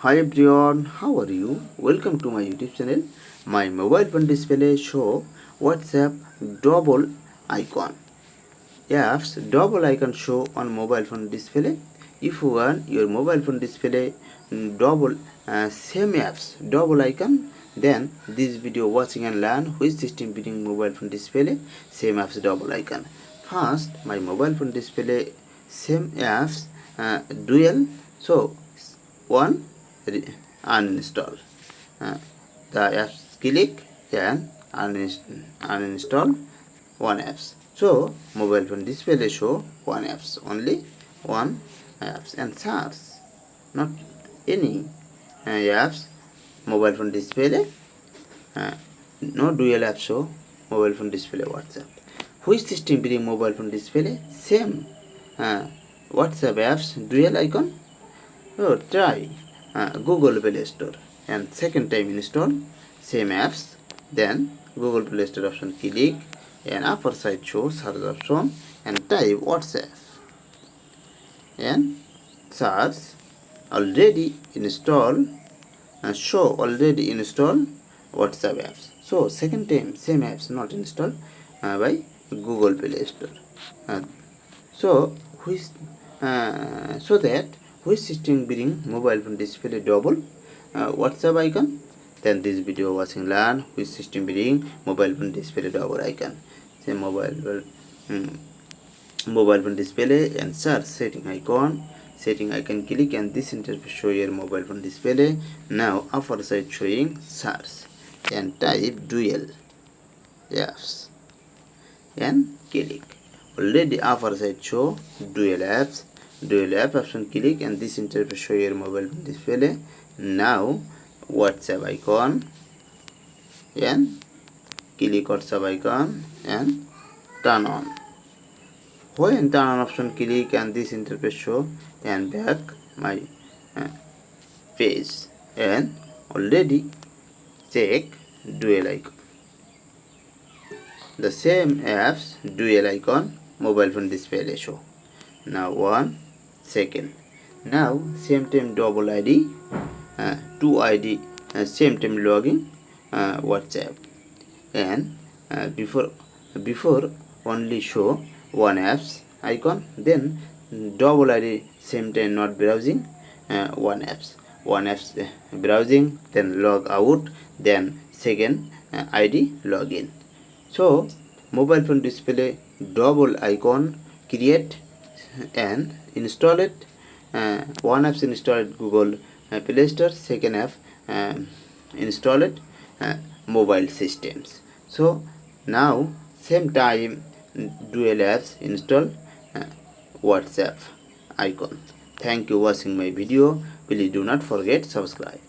Hi everyone, how are you? Welcome to my YouTube channel. My mobile phone display show WhatsApp double icon. Apps double icon show on mobile phone display. If you want your mobile phone display double same apps double icon, then this video watching and learn which system beating mobile phone display same apps double icon. First, my mobile phone display same apps dual. So one uninstall the apps, click and uninstall one apps. So mobile phone display show one apps, only one apps, and search not any apps. Mobile phone display no dual app show mobile phone display WhatsApp. Which system bring mobile phone display same WhatsApp apps dual icon? So try Google Play Store and second time install same apps. Then Google Play Store option, click and upper side show search option and type WhatsApp and search already install show already install WhatsApp apps. So second time same apps not installed by Google Play Store. So which so that which system bring mobile phone display double WhatsApp icon? Then this video watching learn which system bring mobile phone display double icon. Say mobile phone display and search setting icon. Setting icon, click and this interface show your mobile phone display. Now upper side showing search and type dual apps and click. Already upper side show dual apps. Dual app option, click and this interface show your mobile phone display. Now WhatsApp icon and click WhatsApp icon and turn on. When turn on option, click and this interface show and back my page and already check dual icon. The same apps dual icon mobile phone display show. Now 1 second. Now same time double ID, 2 ID, same time login WhatsApp and before only show one apps icon, then double ID same time not browsing one apps browsing, then log out, then second ID login. So mobile phone display double icon create and install it. One apps installed Google Play Store, second app install it mobile systems. So now same time dual apps install WhatsApp icon. Thank you watching my video. Please do not forget subscribe.